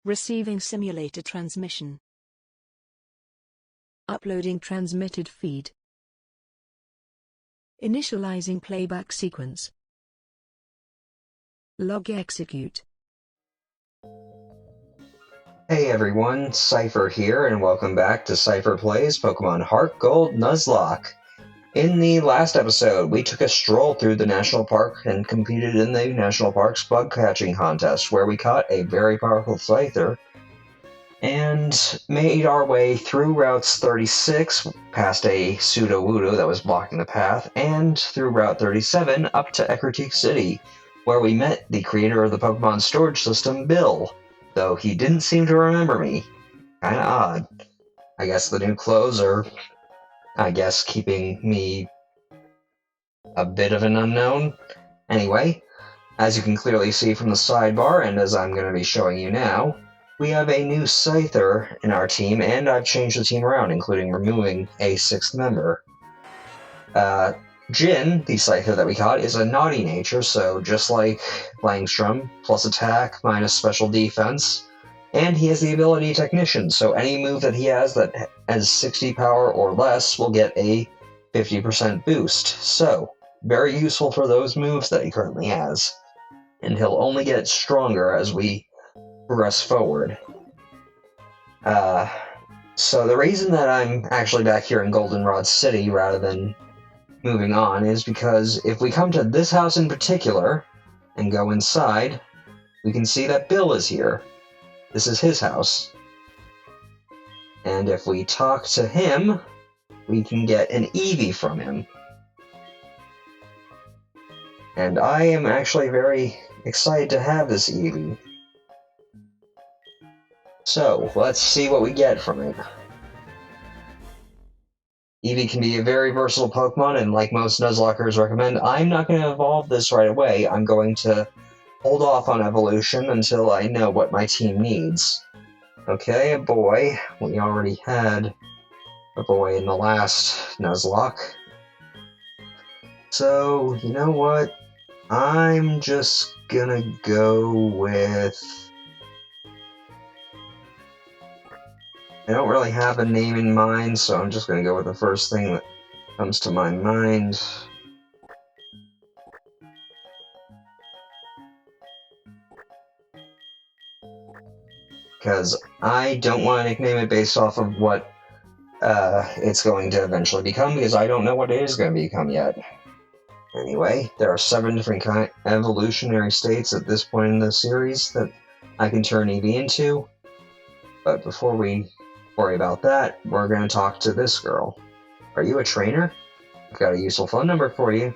Receiving simulator transmission. Uploading transmitted feed. Initializing playback sequence. Log execute. Hey everyone, Seipher here, and welcome back to Seipher Plays Pokemon Heart Gold Nuzlocke. In the last episode, we took a stroll through the National Park and competed in the National Park's bug catching contest, where we caught a very powerful Seipher, and made our way through Routes 36, past a Sudowoodo that was blocking the path, and through Route 37 up to Ecruteak City, where we met the creator of the Pokemon storage system, Bill, though he didn't seem to remember me. Kinda odd. I guess the new clothes are, keeping me a bit of an unknown. Anyway, as you can clearly see from the sidebar, and as I'm going to be showing you now, we have a new Seipher in our team, and I've changed the team around, including removing a 6th member. Jin, the Seipher that we caught, is a naughty nature, so just like Langstrom, plus attack, minus special defense, and he has the ability Technician, so any move that he has that has 60 power or less will get a 50% boost, so very useful for those moves that he currently has, and he'll only get stronger as we progress forward. So the reason that I'm actually back here in Goldenrod City rather than moving on is because if we come to this house in particular and go inside, we can see that Bill is here. This is his house. And if we talk to him, we can get an Eevee from him. And I am actually very excited to have this Eevee. So, let's see what we get from it. Eevee can be a very versatile Pokemon, and like most Nuzlockers recommend, I'm not going to evolve this right away. I'm going to hold off on evolution until I know what my team needs. Okay, a boy. We already had a boy in the last Nuzlocke. So, you know what? I'm just gonna go with... I don't really have a name in mind, so I'm just gonna go with the first thing that comes to my mind. Because I don't want to nickname it based off of what it's going to eventually become, because I don't know what it is going to become yet. Anyway, there are 7 different evolutionary states at this point in the series that I can turn Eevee into. But before we worry about that, we're going to talk to this girl. Are you a trainer? I've got a useful phone number for you.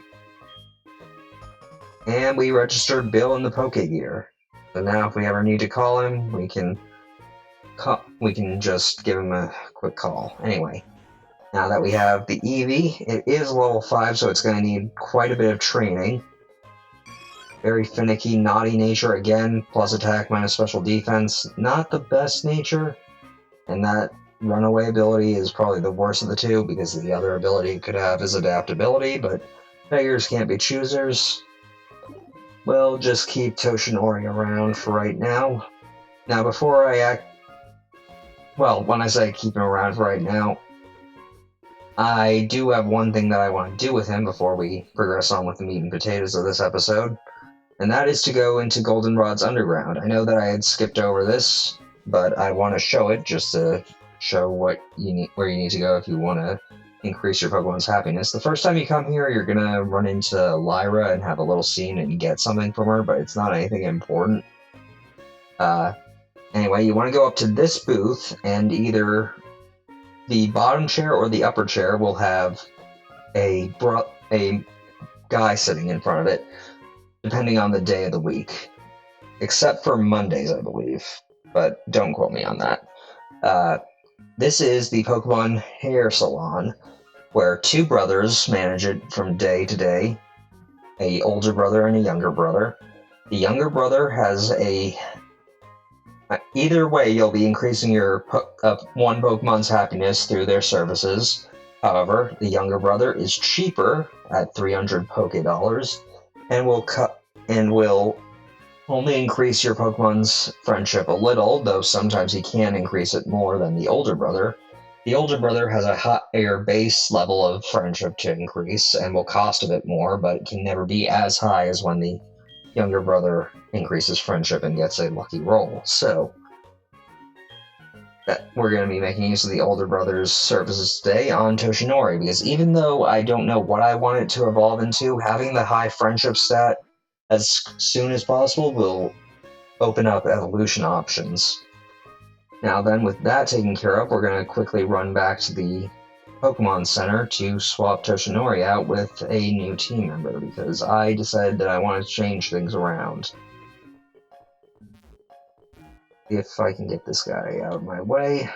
And we registered Bill in the Pokegear. So now if we ever need to call him, we can just give him a quick call. Anyway, now that we have the Eevee, it is level 5, so it's going to need quite a bit of training. Very finicky, naughty nature again, plus attack, minus special defense. Not the best nature, and that runaway ability is probably the worst of the two, because the other ability it could have is adaptability, but beggars can't be choosers. We'll just keep Toshinori around for right now. Now, before I when I say keep him around for right now, I do have one thing that I want to do with him before we progress on with the meat and potatoes of this episode, and that is to go into Goldenrod's Underground. I know that I had skipped over this, but I want to show it just to show where you need to go if you want to increase your Pokemon's happiness. The first time you come here, you're going to run into Lyra and have a little scene and get something from her, but it's not anything important. Anyway, you want to go up to this booth, and either the bottom chair or the upper chair will have a guy sitting in front of it, depending on the day of the week. Except for Mondays, I believe, but don't quote me on that. This is the Pokemon Hair Salon, where 2 brothers manage it from day to day, an older brother and a younger brother. The younger brother has either way, you'll be increasing your one Pokemon's happiness through their services. However, the younger brother is cheaper at 300 Poké Dollars, and will only increase your Pokemon's friendship a little, though sometimes he can increase it more than the older brother. The older brother has a higher base level of friendship to increase and will cost a bit more, but it can never be as high as when the younger brother increases friendship and gets a lucky roll. So, that we're going to be making use of the older brother's services today on Toshinori, because even though I don't know what I want it to evolve into, having the high friendship stat as soon as possible will open up evolution options. Now then, with that taken care of, we're going to quickly run back to the Pokemon Center to swap Toshinori out with a new team member, because I decided that I want to change things around. If I can get this guy out of my way.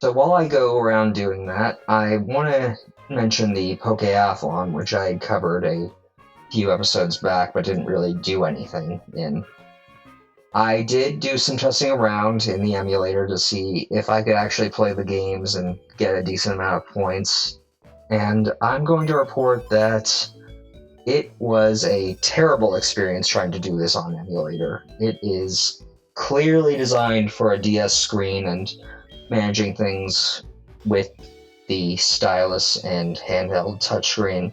So while I go around doing that, I want to mention the Pokeathlon, which I had covered a few episodes back but didn't really do anything in. I did do some testing around in the emulator to see if I could actually play the games and get a decent amount of points, and I'm going to report that it was a terrible experience trying to do this on emulator. It is clearly designed for a DS screen, and managing things with the stylus and handheld touchscreen.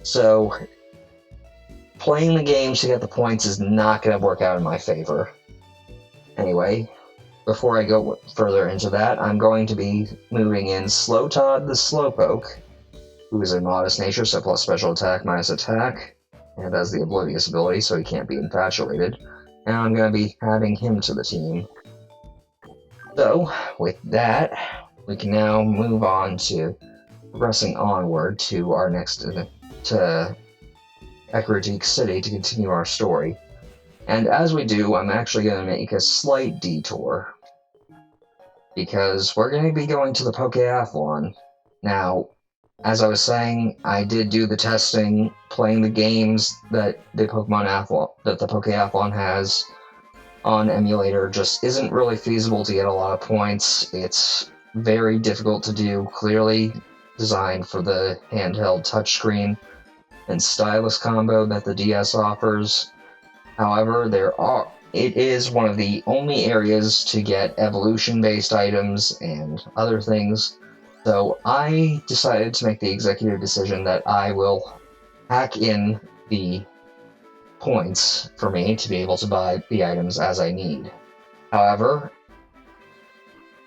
So playing the games to get the points is not going to work out in my favor. Anyway, before I go further into that, I'm going to be moving in Slowtod the Slowpoke, who is a modest nature, so plus special attack minus attack, and has the Oblivious ability, so he can't be infatuated. And I'm going to be adding him to the team. So, with that, we can now move on to progressing onward to our next, to Ecruteak City to continue our story. And as we do, I'm actually going to make a slight detour, because we're going to be going to the Pokeathlon. Now, as I was saying, I did do the testing, playing the games that the Pokeathlon has on emulator just isn't really feasible to get a lot of points. It's very difficult to do, clearly designed for the handheld touchscreen and stylus combo that the DS offers. However, it is one of the only areas to get evolution-based items and other things, so I decided to make the executive decision that I will hack in the points for me to be able to buy the items as I need. However,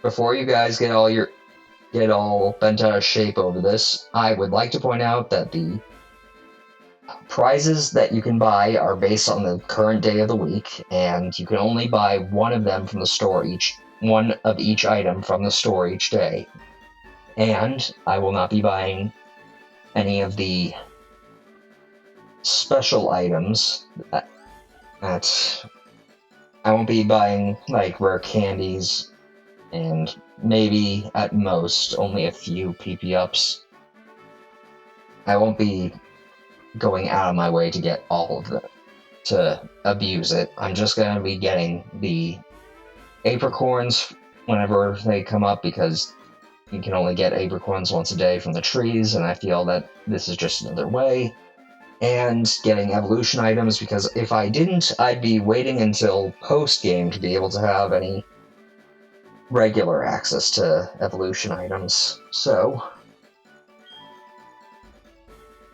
before you guys get all bent out of shape over this, I would like to point out that the prizes that you can buy are based on the current day of the week, and you can only buy one of them from the store one of each item from the store each day. And I will not be buying any of the special items that I won't be buying, like, rare candies and maybe at most only a few PP ups. I won't be going out of my way to get all of them to abuse it. I'm just going to be getting the apricorns whenever they come up, because you can only get apricorns once a day from the trees, and I feel that this is just another way. And getting evolution items, because if I didn't, I'd be waiting until post-game to be able to have any regular access to evolution items. So,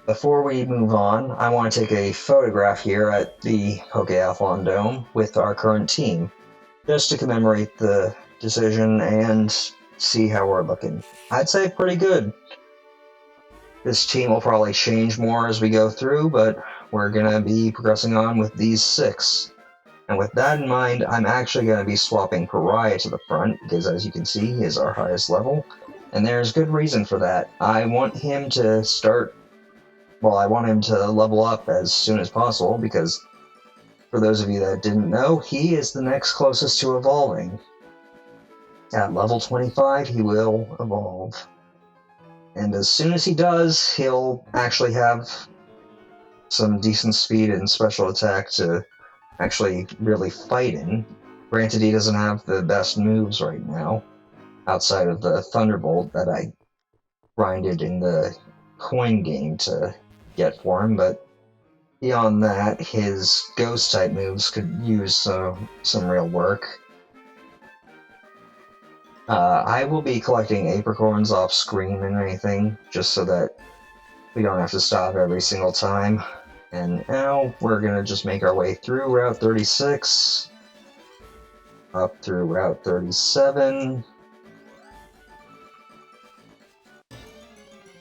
before we move on, I want to take a photograph here at the Pokeathlon Dome with our current team, just to commemorate the decision and see how we're looking. I'd say pretty good. This team will probably change more as we go through, but we're going to be progressing on with these 6. And with that in mind, I'm actually going to be swapping Pariah to the front, because as you can see, he is our highest level. And there's good reason for that. I want him to level up as soon as possible, because for those of you that didn't know, he is the next closest to evolving. At level 25, he will evolve. And as soon as he does, he'll actually have some decent speed and special attack to actually really fight in. Granted, he doesn't have the best moves right now, outside of the Thunderbolt that I grinded in the coin game to get for him, but Beyond that, his ghost-type moves could use some real work. I will be collecting apricorns off screen and anything, just so that we don't have to stop every single time. And now we're gonna just make our way through Route 36, up through Route 37,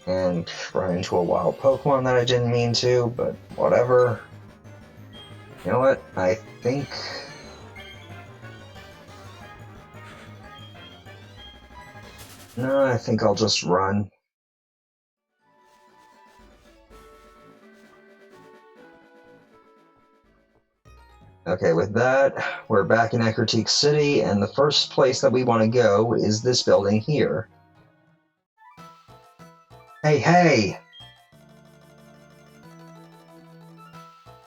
and run into a wild Pokemon that I didn't mean to, but whatever. You know what? I think I'll just run. Okay, with that, we're back in Ecruteak City, and the first place that we want to go is this building here. Hey, hey!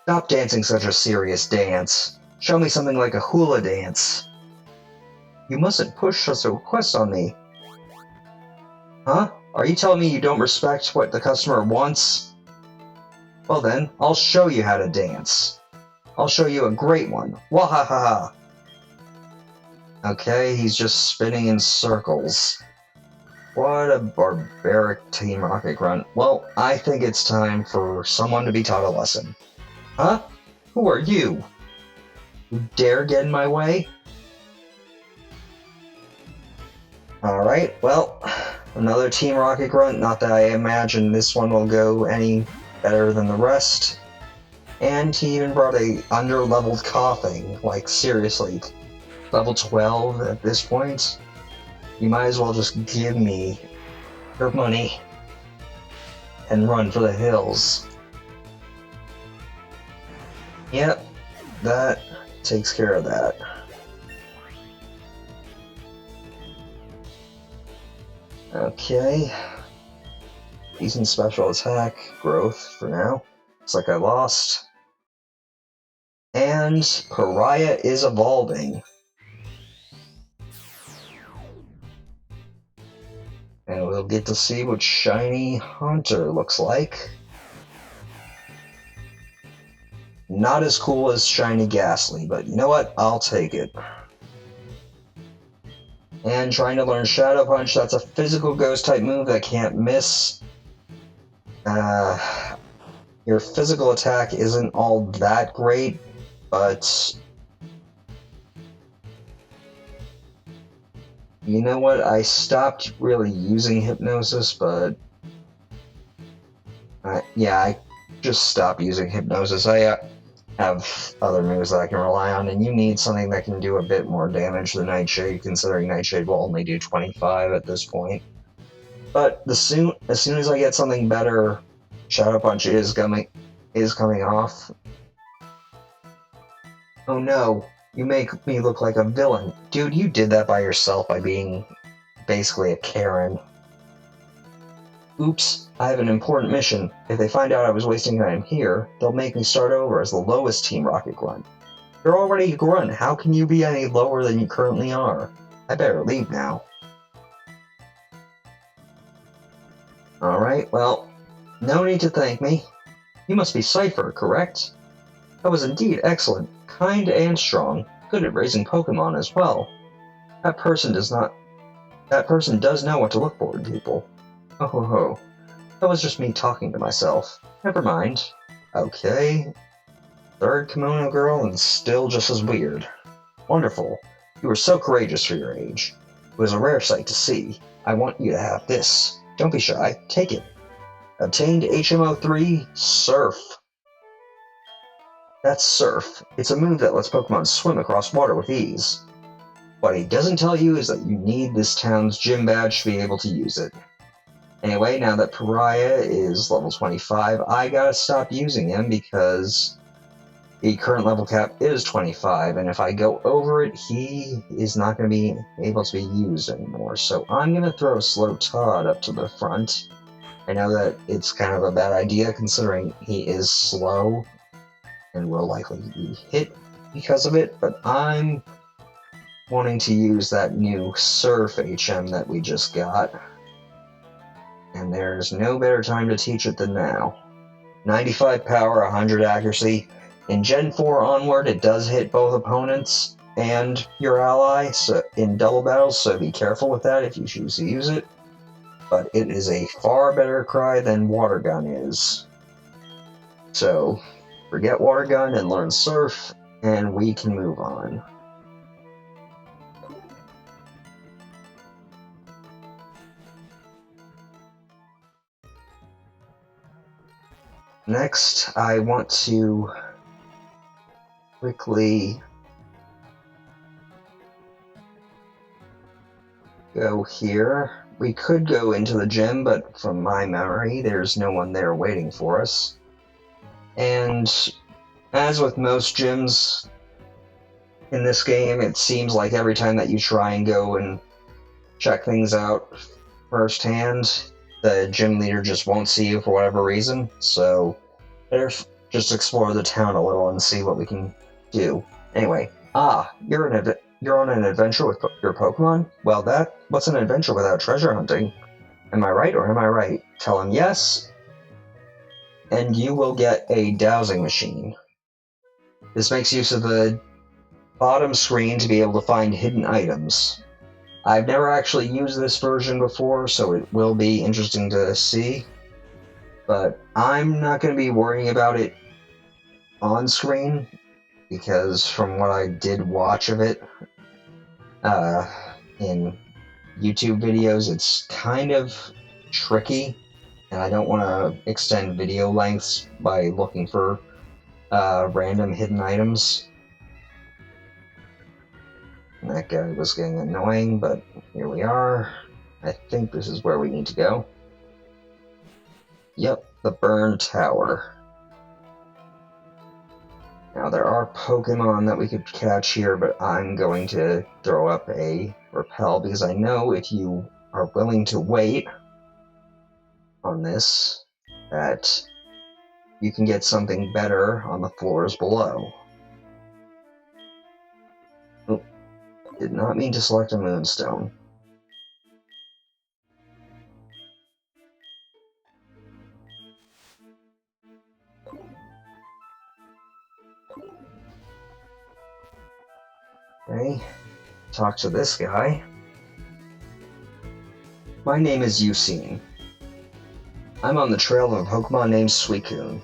Stop dancing such a serious dance. Show me something like a hula dance. You mustn't push such a request on me. Huh? Are you telling me you don't respect what the customer wants? Well then, I'll show you how to dance. I'll show you a great one. Wahahaha! Okay, he's just spinning in circles. What a barbaric Team Rocket grunt. Well, I think it's time for someone to be taught a lesson. Huh? Who are you? You dare get in my way? Alright, well, another Team Rocket grunt. Not that I imagine this one will go any better than the rest. And he even brought a under-leveled Coughing. Like, seriously. Level 12 at this point? You might as well just give me your money and run for the hills. Yep, that takes care of that. Okay. Decent special attack growth for now. Looks like I lost. And Pariah is evolving. And we'll get to see what Shiny Haunter looks like. Not as cool as Shiny Ghastly, but you know what? I'll take it. And trying to learn Shadow Punch, that's a physical ghost-type move that can't miss. Your physical attack isn't all that great, but you know what? I stopped really using Hypnosis, but I just stopped using Hypnosis. I have other moves that I can rely on, and you need something that can do a bit more damage than Nightshade, considering Nightshade will only do 25 at this point. But as soon as I get something better, Shadow Punch is coming off. Oh no, you make me look like a villain. Dude, you did that by yourself by being basically a Karen. Oops, I have an important mission. If they find out I was wasting time here, they'll make me start over as the lowest Team Rocket grunt. You're already a grunt, how can you be any lower than you currently are? I better leave now. Alright, well, no need to thank me. You must be Seipher, correct? That was indeed excellent, kind and strong, good at raising Pokémon as well. That person does know what to look for in people. Oh ho ho. That was just me talking to myself. Never mind. Okay. Third Kimono girl and still just as weird. Wonderful. You were so courageous for your age. It was a rare sight to see. I want you to have this. Don't be shy. Take it. Obtained HMO3 Surf. That's Surf. It's a move that lets Pokemon swim across water with ease. What he doesn't tell you is that you need this town's gym badge to be able to use it. Anyway, now that Pariah is level 25, I gotta stop using him because the current level cap is 25, and if I go over it, he is not going to be able to be used anymore. So I'm going to throw Slow Todd up to the front. I know that it's kind of a bad idea considering he is slow and will likely be hit because of it, but I'm wanting to use that new Surf HM that we just got. And there's no better time to teach it than now. 95 power, 100 accuracy. In Gen 4 onward, it does hit both opponents and your ally in double battles, so be careful with that if you choose to use it. But it is a far better cry than Water Gun is. So, forget Water Gun and learn Surf, and we can move on. Next, I want to quickly go here. We could go into the gym, but from my memory, there's no one there waiting for us. And as with most gyms in this game, it seems like every time that you try and go and check things out firsthand, the gym leader just won't see you for whatever reason. So better just explore the town a little and see what we can do. Anyway, you're on an adventure with your Pokemon? Well, what's an adventure without treasure hunting? Am I right or am I right? Tell him yes, and you will get a dowsing machine. This makes use of the bottom screen to be able to find hidden items. I've never actually used this version before, so it will be interesting to see. But I'm not going to be worrying about it on screen, because from what I did watch of it in YouTube videos, it's kind of tricky, and I don't want to extend video lengths by looking for random hidden items. And that guy was getting annoying, but here we are. I think this is where we need to go. Yep, the Burn Tower. Now there are Pokemon that we could catch here, but I'm going to throw up a Repel because I know if you are willing to wait on this, that you can get something better on the floors below. Oh, did not mean to select a Moonstone. Okay, talk to this guy. My name is Yusin. I'm on the trail of a Pokemon named Suicune.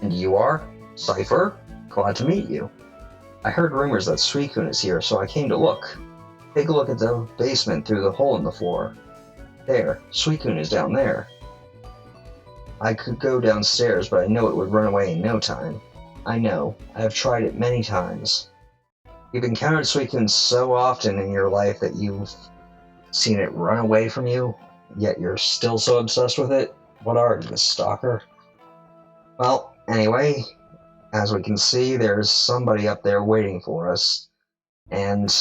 And you are? Seipher? Glad to meet you. I heard rumors that Suicune is here, so I came to look. Take a look at the basement through the hole in the floor. There, Suicune is down there. I could go downstairs, but I know it would run away in no time. I know. I have tried it many times. You've encountered Suicune so often in your life that you've seen it run away from you, yet you're still so obsessed with it? What are you, a stalker? Well, anyway, as we can see, there's somebody up there waiting for us. And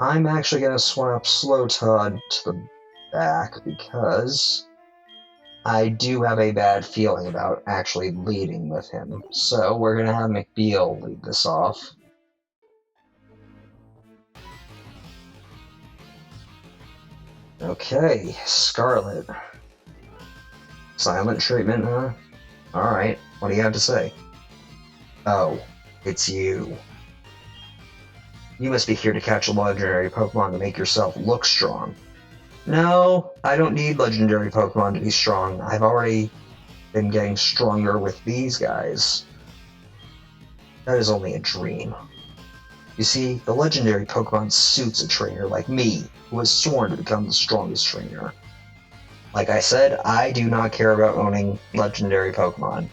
I'm actually going to swap Slowtod to the back because I do have a bad feeling about actually leading with him. So we're going to have McBeal lead this off. Okay, Scarlet. Silent treatment, huh? Alright, what do you have to say? Oh, it's you. You must be here to catch a legendary Pokemon to make yourself look strong. No, I don't need legendary Pokemon to be strong. I've already been getting stronger with these guys. That is only a dream. You see, the legendary Pokemon suits a trainer like me, who has sworn to become the strongest trainer. Like I said, I do not care about owning legendary Pokemon.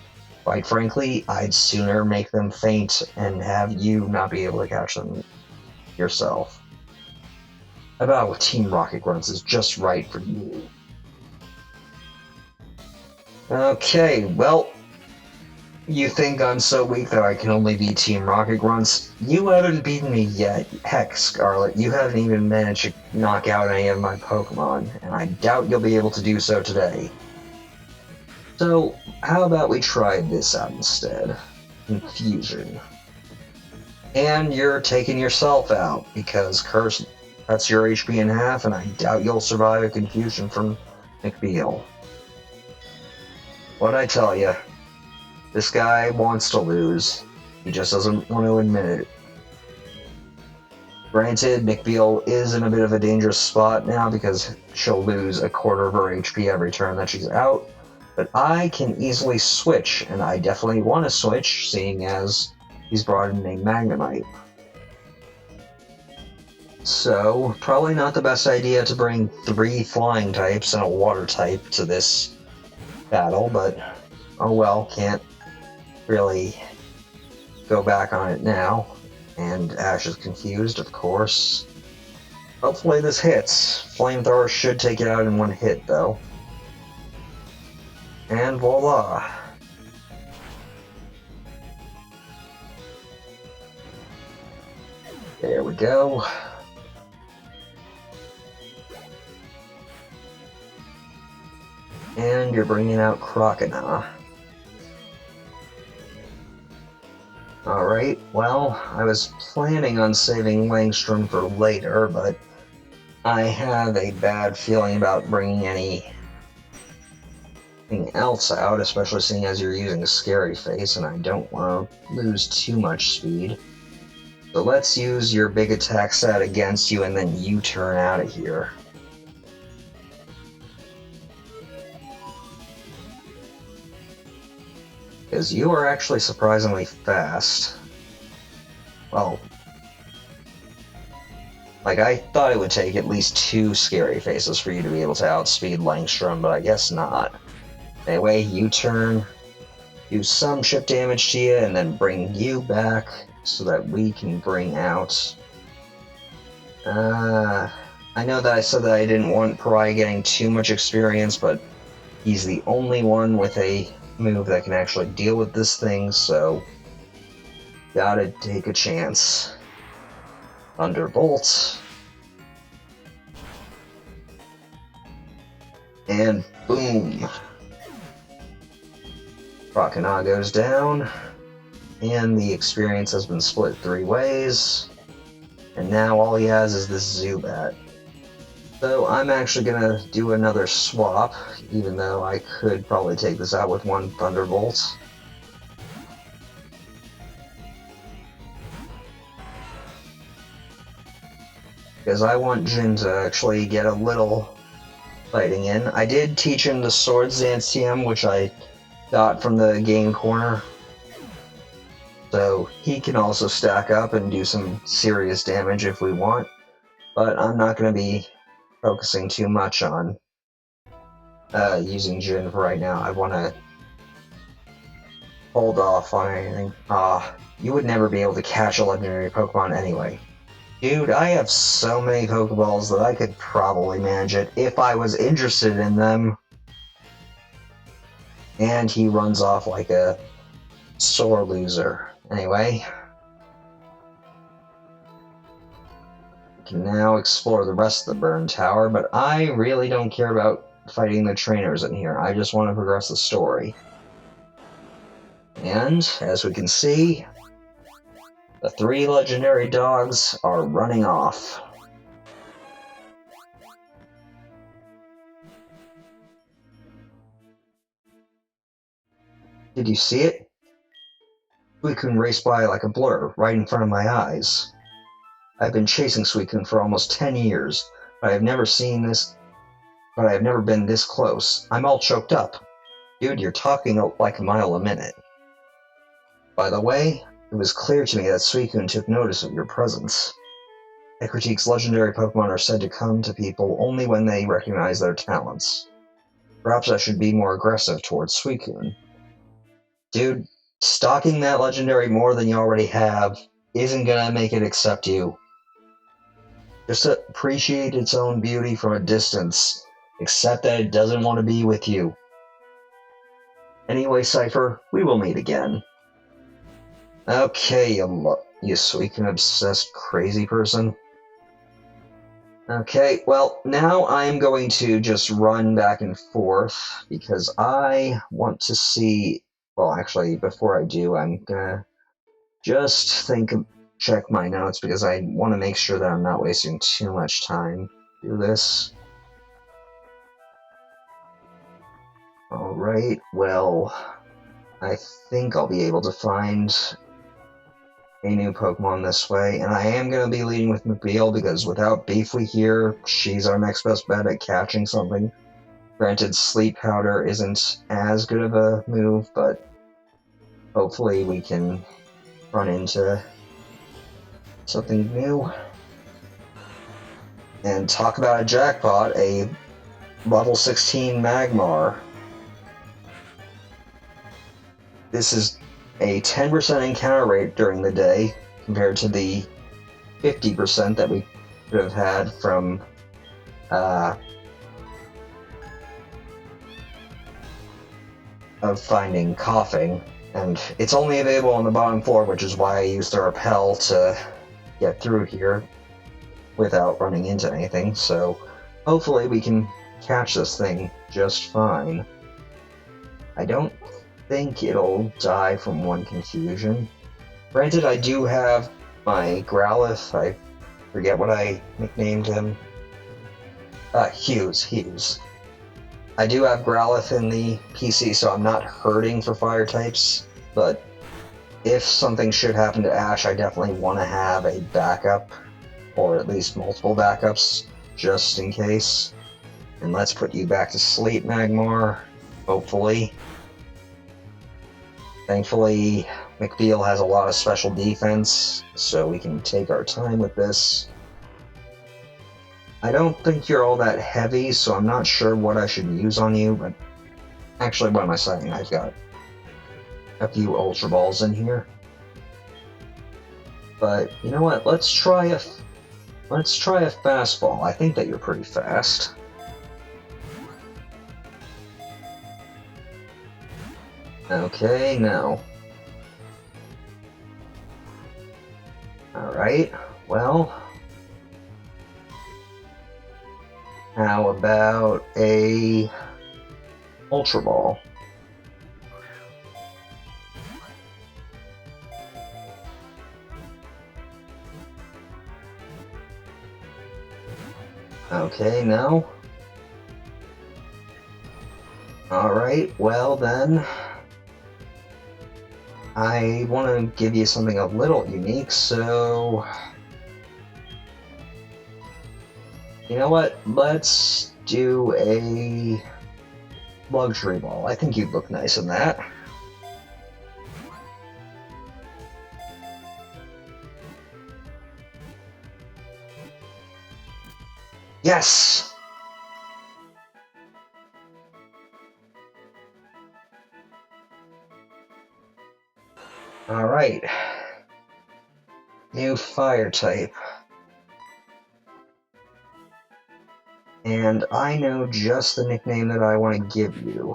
Quite frankly, I'd sooner make them faint and have you not be able to catch them yourself. A battle with Team Rocket Grunts is just right for you. Okay, well, you think I'm so weak that I can only beat Team Rocket Grunts? You haven't beaten me yet. Heck, Scarlet, you haven't even managed to knock out any of my Pokemon, and I doubt you'll be able to do so today. So, how about we try this out instead? Confusion. And you're taking yourself out, because Curse cuts your HP in half, and I doubt you'll survive a confusion from McBeal. What'd I tell you? This guy wants to lose. He just doesn't want to admit it. Granted, Nick Beale is in a bit of a dangerous spot now because she'll lose a quarter of her HP every turn that she's out, but I can easily switch, and I definitely want to switch, seeing as he's brought in a Magnemite. So, probably not the best idea to bring 3 flying types and a water type to this battle, but oh well, can't really go back on it now. And Ash is confused, of course. Hopefully this hits. Flamethrower should take it out in one hit, though. And voila! There we go. And you're bringing out Crocodile. Alright, well, I was planning on saving Langstrom for later, but I have a bad feeling about bringing anything else out, especially seeing as you're using a Scary Face, and I don't want to lose too much speed. So let's use your big attack set against you, and then you turn out of here. Because you are actually surprisingly fast. Well, like, I thought it would take at least 2 Scary Faces for you to be able to outspeed Langstrom, but I guess not. Anyway, you turn, do some chip damage to you, and then bring you back so that we can bring out... I know that I said that I didn't want Pariah getting too much experience, but he's the only one with a move that can actually deal with this thing, so gotta take a chance. Thunderbolt. And boom! Crocodile goes down, and the experience has been split 3 ways, and now all he has is this Zubat. So I'm actually gonna do another swap, even though I could probably take this out with 1 Thunderbolt. Because I want Jin to actually get a little fighting in. I did teach him the Swords Dance TM, which I got from the game corner. So he can also stack up and do some serious damage if we want. But I'm not going to be focusing too much on using Jin for right now. I want to hold off on anything. You would never be able to catch a legendary Pokemon anyway. Dude, I have so many Pokeballs that I could probably manage it if I was interested in them. And he runs off like a sore loser. Anyway, we can now explore the rest of the Burn Tower, but I really don't care about fighting the trainers in here. I just want to progress the story. And, as we can see, the 3 legendary dogs are running off. Did you see it? Suicune raced by like a blur, right in front of my eyes. I've been chasing Suicune for almost 10 years, but I've never been this close. I'm all choked up. Dude, you're talking like a mile a minute. By the way, it was clear to me that Suicune took notice of your presence. Ecruteak's legendary Pokemon are said to come to people only when they recognize their talents. Perhaps I should be more aggressive towards Suicune. Dude, stalking that legendary more than you already have isn't gonna make it accept you. Just appreciate its own beauty from a distance. Accept that it doesn't want to be with you. Anyway, Seipher, we will meet again. Okay, you Suicune-obsessed crazy person. Okay, well, now I'm going to just run back and forth, because I want to see... Well, actually, before I do, I'm gonna just check my notes, because I want to make sure that I'm not wasting too much time through this. Alright, well... I think I'll be able to find a new Pokemon this way, and I am going to be leading with McBeal because without Beefly here, she's our next best bet at catching something. Granted, Sleep Powder isn't as good of a move, but hopefully we can run into something new. And talk about a jackpot, a level 16 Magmar. This is a 10% encounter rate during the day, compared to the 50% that we could have had from of finding Coughing. And it's only available on the bottom floor, which is why I used the rappel to get through here without running into anything, so hopefully we can catch this thing just fine. I don't think it'll die from one confusion. Granted, I do have my Growlithe, I forget what I nicknamed him. Hughes. I do have Growlithe in the PC, so I'm not hurting for fire types, but if something should happen to Ash, I definitely want to have a backup, or at least multiple backups, just in case. And let's put you back to sleep, Magmar, hopefully. Thankfully, McBeal has a lot of special defense, so we can take our time with this. I don't think you're all that heavy, so I'm not sure what I should use on you, but actually, what am I saying? I've got a few Ultra Balls in here. But, you know what, let's try a fastball. I think that you're pretty fast. Okay, no. Alright, well, how about a Ultra Ball? Okay, no. Alright, well then, I want to give you something a little unique, so you know what? Let's do a Luxury Ball. I think you'd look nice in that. Yes! Alright. New fire type. And I know just the nickname that I want to give you.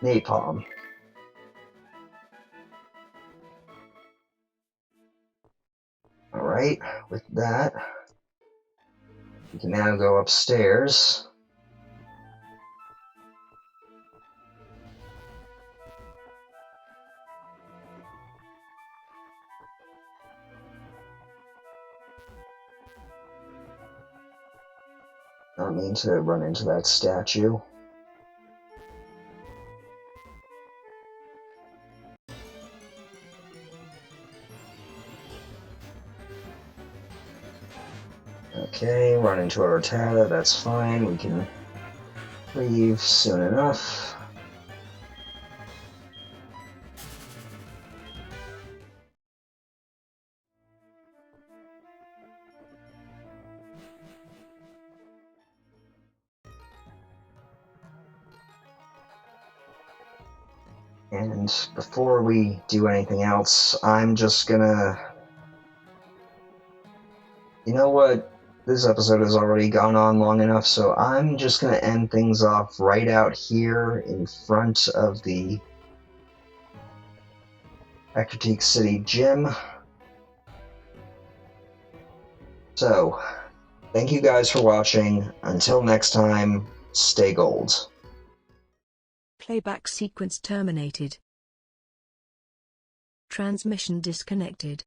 Napalm. Alright, with that, we can now go upstairs. I don't mean to run into that statue. Okay, run into a Rattata, that's fine, we can leave soon enough. And before we do anything else, I'm just gonna... You know what? This episode has already gone on long enough, so I'm just gonna end things off right out here in front of the Ecruteak City gym. So, thank you guys for watching. Until next time, stay gold. Playback sequence terminated. Transmission disconnected.